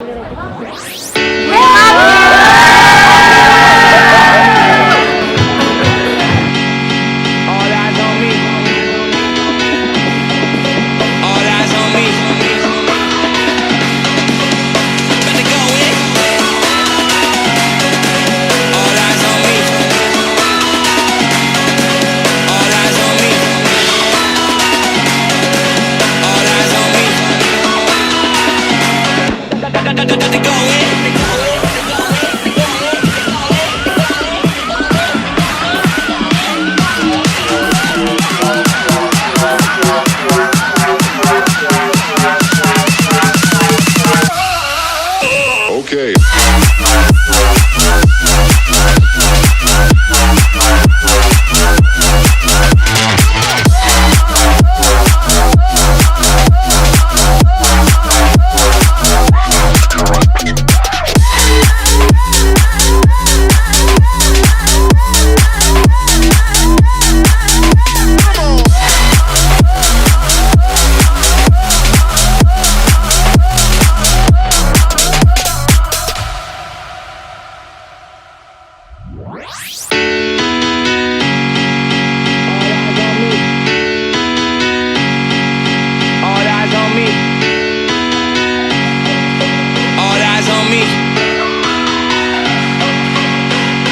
All eyes on me. All eyes on me. About to go in. All eyes on me. All eyes on me. All eyes on me. About to go in. Okay. All eyes on me. All eyes on me.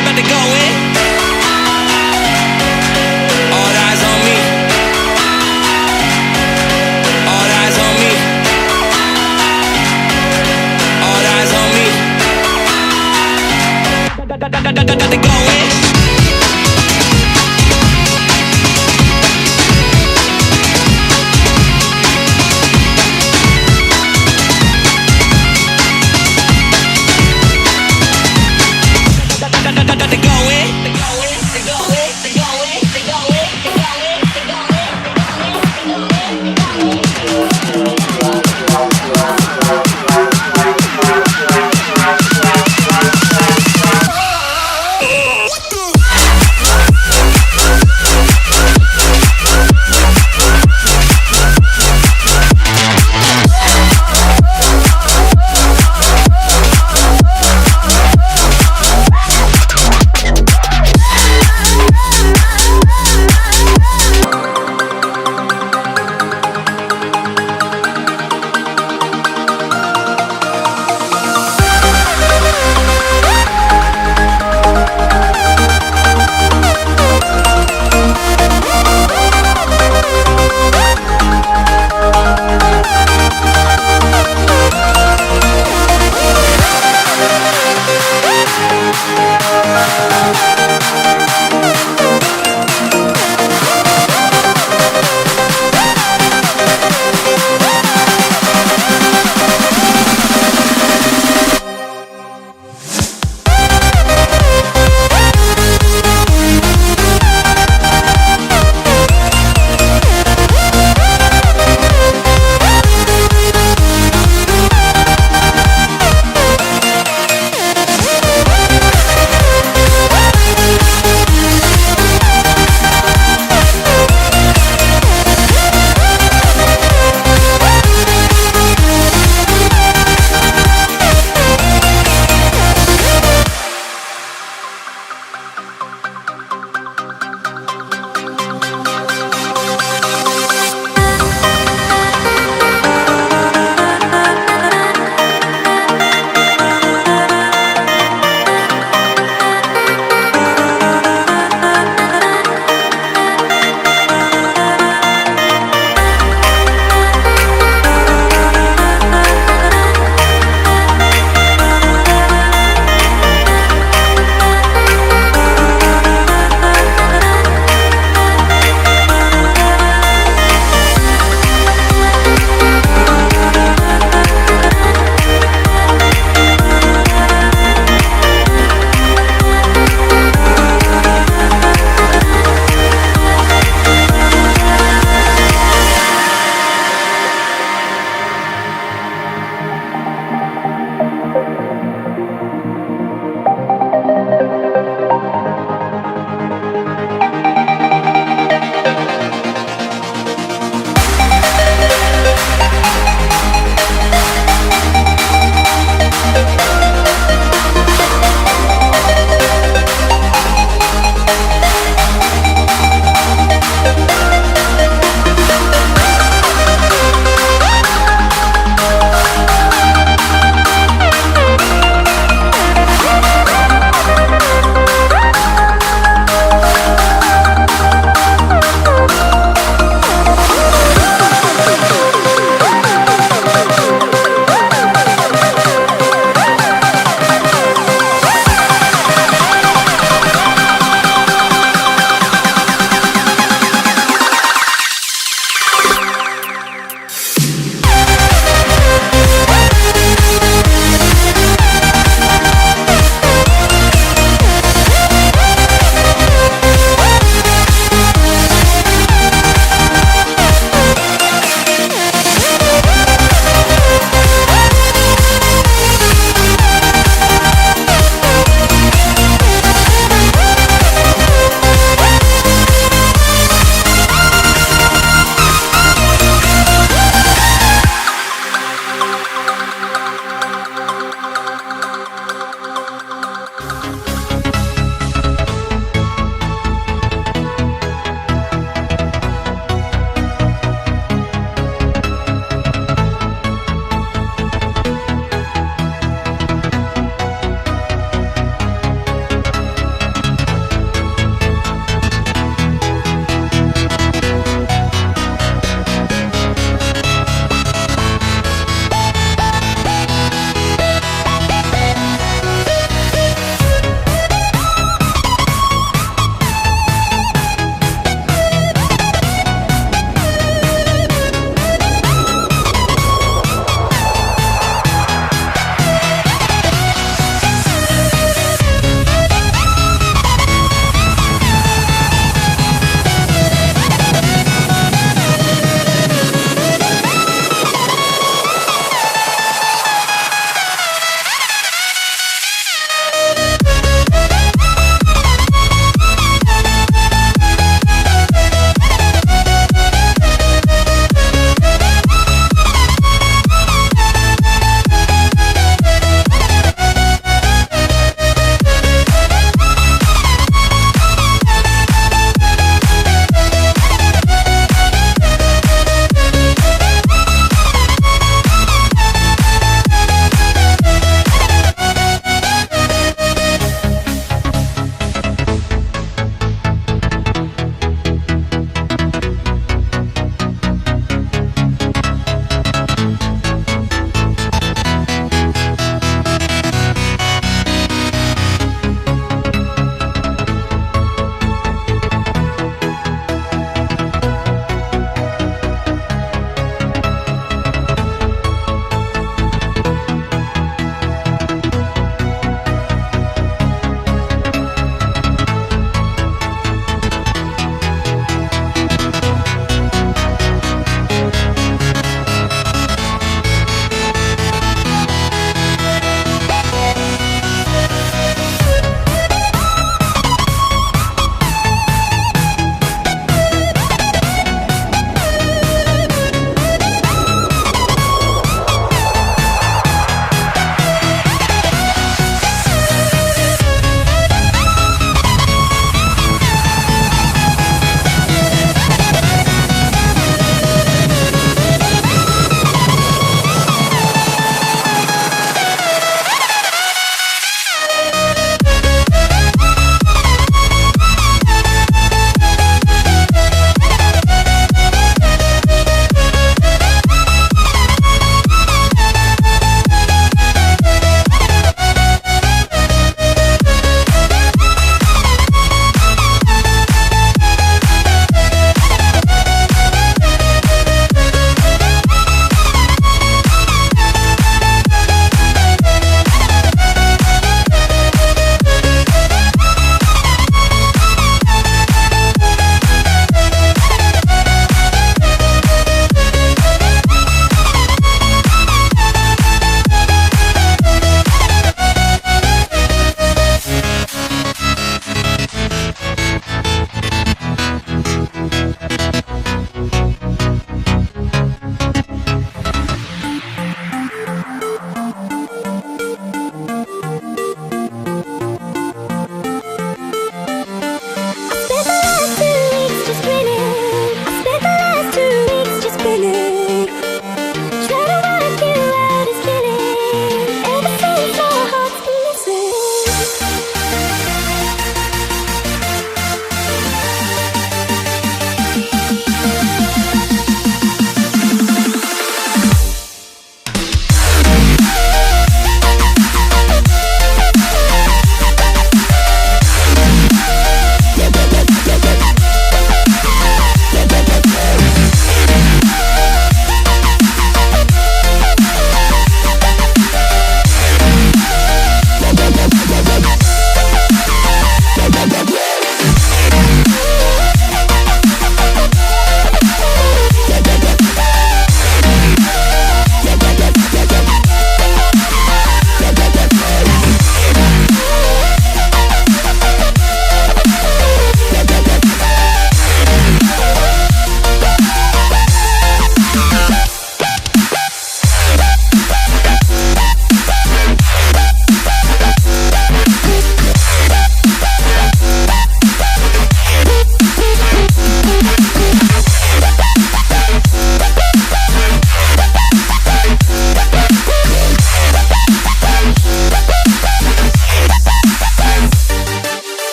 About to go in. All eyes on me. All eyes on me. All eyes on me. About to go in. To go in. What the?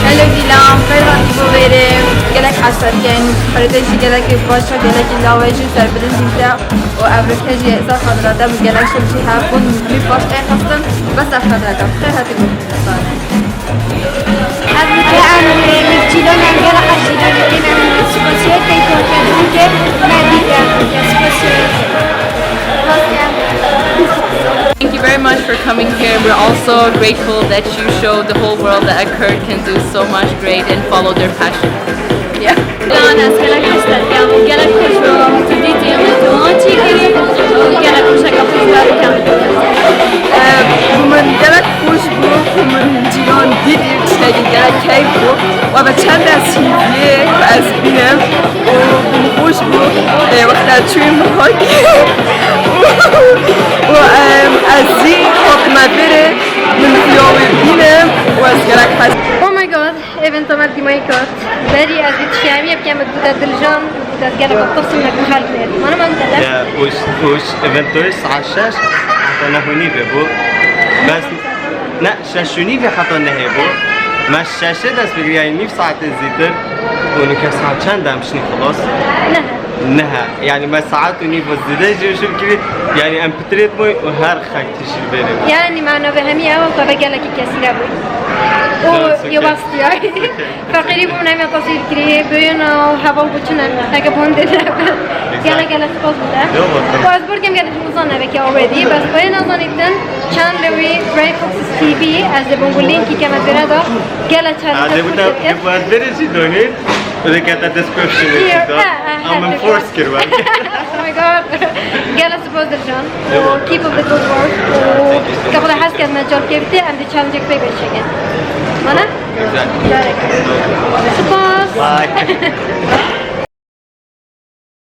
Hello Dilan, خیلی خوب بریم. گلک حسد کن. خریدشی گلک باشه گلک لاویجی سر بدن دیده و ابرکجی احساس خاطراته بود گلک شمشی هفون می باش هستن بس خاطراته. خیلی هتی بود. از میگم میچیدم من گلک حسیدم میگم سپاسیت ایتون کردم که ندیدم سپاسیت. Thank you very much for coming here. We're also grateful that you showed the whole world that a Kurd can do so much great and follow their passion. Yeah. أنا أسألك أستاذ وقالك خوش وتديتي أمتواتي وقالك خوش أقفل من گلک خوش بود من دیگان دیدیم چنگی گلک کیف بود و به چند از هیویه و از بینم و خوش بود وقتی تویم هاکی و از این حکمت بره من خیاوی بینم و از گلک پس Oh my god, event عملتي مايكات بالي أزيد شامية بكامل بودات دلجان بودات قالك الطفل لك خالد أنا ما أنت وش ايفنتوش على الشاش حتى نهوني بو بس لا شاشوني في حتى نهبو ما الشاشة داس بقري يعني في ساعة الزيتر ونكا ساعة شان دامشني خلاص نها يعني ما ساعات ونيفو الزيداج وشو كذي يعني ام بتريد موي وهر خاك تشي البيرم يعني معنا بهمية وطبعا قالك كسيرة بوي ويوصل يعني فقريب من هم تصير كريه بينا وهوا وبتشنا حاجة بوندر قالك قالك قصده وأسبوعكم قالك مصنع بك already بس بينا ظنيتن كان لوي براي فوكس تي في از بنقولين كي كمان برادة قالك هذا بده بريشي دونيت وده كانت description I'm enforced كده Oh my god قالك suppose درجان keep up the good work وقبل حاس كده مجال كيفتي عندي challenge كبير بشكل أنا؟ Exactly. Suppose Bye.